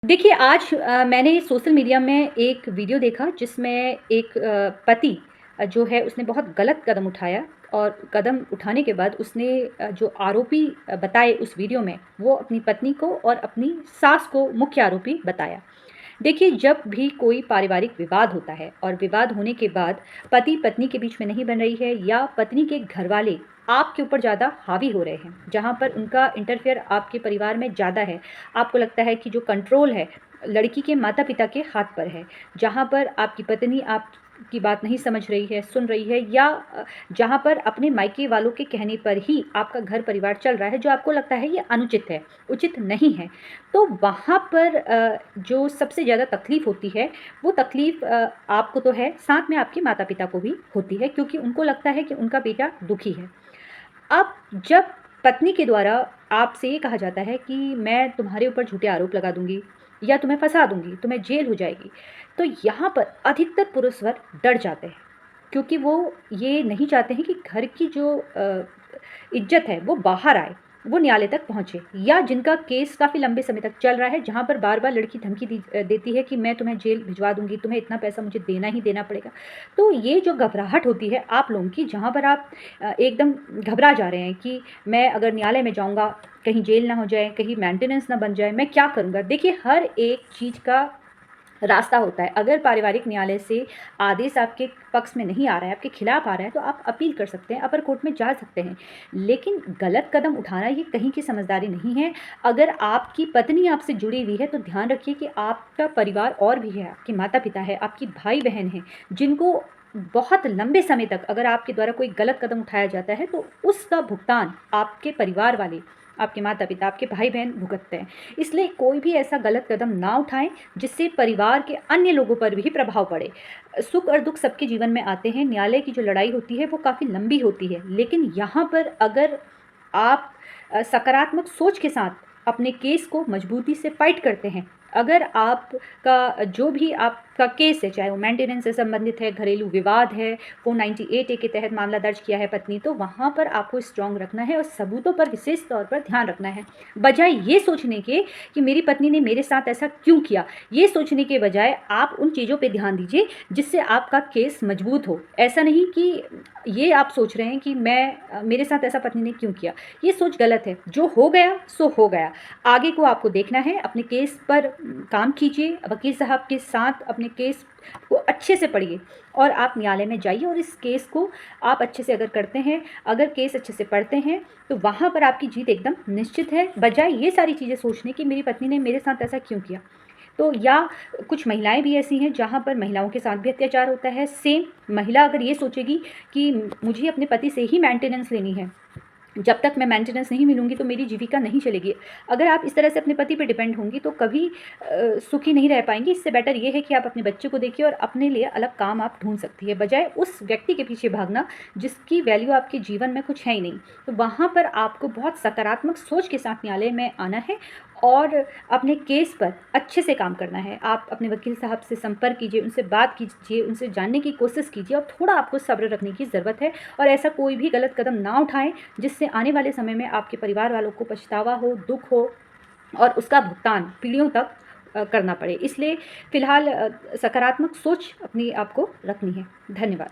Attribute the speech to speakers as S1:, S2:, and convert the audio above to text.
S1: देखिए, आज मैंने सोशल मीडिया में एक वीडियो देखा जिसमें एक पति जो है उसने बहुत गलत कदम उठाया और कदम उठाने के बाद उसने जो आरोपी बताए उस वीडियो में, वो अपनी पत्नी को और अपनी सास को मुख्य आरोपी बताया। देखिए, जब भी कोई पारिवारिक विवाद होता है और विवाद होने के बाद पति-पत्नी के बीच में नहीं बन रही है या पत्नी के घरवाले आपके ऊपर ज़्यादा हावी हो रहे हैं, जहाँ पर उनका इंटरफेयर आपके परिवार में ज़्यादा है। आपको लगता है कि जो कंट्रोल है, लड़की के माता-पिता के हाथ पर है। जहाँ पर आपकी पत्नी आपकी बात नहीं समझ रही है, सुन रही है या जहाँ पर अपने मायके वालों के कहने पर ही आपका घर परिवार चल रहा है, जो आपको लगता है ये अनुचित है, उचित नहीं है। तो वहाँ पर जो सबसे ज़्यादा तकलीफ़ होती है, वो तकलीफ़ आपको तो है, साथ में आपके माता-पिता को भी होती है क्योंकि उनको लगता है कि उनका बेटा दुखी है। अब जब पत्नी के द्वारा आपसे ये कहा जाता है कि मैं तुम्हारे ऊपर झूठे आरोप लगा दूँगी या तुम्हें फँसा दूँगी, तुम्हें जेल हो जाएगी, तो यहाँ पर अधिकतर पुरुष वर्ग डर जाते हैं क्योंकि वो ये नहीं चाहते हैं कि घर की जो इज़्ज़त है वो बाहर आए, वो न्यायालय तक पहुँचे या जिनका केस काफ़ी लंबे समय तक चल रहा है, जहाँ पर बार-बार लड़की धमकी देती है कि मैं तुम्हें जेल भिजवा दूँगी, तुम्हें इतना पैसा मुझे देना ही देना पड़ेगा। तो ये जो घबराहट होती है आप लोगों की, जहाँ पर आप एकदम घबरा जा रहे हैं कि मैं अगर न्यायालय में जाऊँगा, कहीं जेल ना हो जाए, कहीं मेंटेनेंस ना बन जाए, मैं क्या करूँगा? देखिए, हर एक चीज़ का रास्ता होता है। अगर पारिवारिक न्यायालय से आदेश आपके पक्ष में नहीं आ रहा है, आपके खिलाफ आ रहा है, तो आप अपील कर सकते हैं, अपर कोर्ट में जा सकते हैं। लेकिन गलत कदम उठाना ये कहीं की समझदारी नहीं है। अगर आपकी पत्नी आपसे जुड़ी हुई है, तो ध्यान रखिए कि आपका परिवार और भी है, आपके माता-पिता हैं, आपकी भाई-बहन हैं, जिनको बहुत लंबे समय तक अगर आपके द्वारा कोई गलत कदम उठाया जाता है, तो उसका भुगतान आपके परिवार वाले, आपके माता-पिता, आपके भाई-बहन भुगतते हैं। इसलिए कोई भी ऐसा गलत कदम ना उठाएँ जिससे परिवार के अन्य लोगों पर भी प्रभाव पड़े। सुख और दुःख सबके जीवन में आते हैं, न्यायालय की जो लड़ाई होती है वो काफ़ी लंबी होती है, लेकिन यहाँ पर अगर आप सकारात्मक सोच के साथ अपने केस को मजबूती से फाइट करते हैं, अगर आपका जो भी आपका केस है, चाहे वो मेंटेनेंस से संबंधित है, घरेलू विवाद है, 498 ए के तहत मामला दर्ज किया है पत्नी, तो वहाँ पर आपको स्ट्रॉन्ग रखना है और सबूतों पर विशेष तौर पर ध्यान रखना है। बजाय ये सोचने के कि मेरी पत्नी ने मेरे साथ ऐसा क्यों किया? ये सोचने के बजाय आप उन चीज़ों पे ध्यान दीजिए जिससे आपका केस मजबूत हो। ऐसा नहीं कि ये आप सोच रहे हैं कि मेरे साथ ऐसा पत्नी ने क्यों किया? ये सोच गलत है। जो हो गया सो हो गया। आगे को आपको देखना है, अपने केस पर काम कीजिए, वकील साहब के साथ अपने केस को अच्छे से पढ़िए और आप न्यायालय में जाइए और इस केस को आप अच्छे से अगर करते हैं, अगर केस अच्छे से पढ़ते हैं, तो वहाँ पर आपकी जीत एकदम निश्चित है, बजाय ये सारी चीज़ें सोचने कि मेरी पत्नी ने मेरे साथ ऐसा क्यों किया। तो या कुछ महिलाएँ भी ऐसी हैं जहाँ पर महिलाओं के साथ भी अत्याचार होता है। सेम महिला अगर ये सोचेगी कि मुझे अपने पति से ही मेंटेनेंस लेनी है, जब तक मैं मेंटेनेंस नहीं मिलूँगी तो मेरी जीविका नहीं चलेगी। अगर आप इस तरह से अपने पति पे डिपेंड होंगी तो कभी सुखी नहीं रह पाएँगी। इससे बेटर ये है कि आप अपने बच्चे को देखिए और अपने लिए अलग काम आप ढूँढ सकती है, बजाय उस व्यक्ति के पीछे भागना जिसकी वैल्यू आपके जीवन में कुछ है ही नहीं। तो वहाँ पर आपको बहुत सकारात्मक सोच के साथ न्यायालय में आना है और अपने केस पर अच्छे से काम करना है। आप अपने वकील साहब से संपर्क कीजिए, उनसे बात कीजिए, उनसे जानने की कोशिश कीजिए और थोड़ा आपको सब्र रखने की ज़रूरत है और ऐसा कोई भी गलत कदम ना उठाएँ जिससे आने वाले समय में आपके परिवार वालों को पछतावा हो, दुःख हो और उसका भुगतान पीढ़ियों तक करना पड़े। इसलिए फ़िलहाल सकारात्मक सोच अपनी आपको रखनी है। धन्यवाद।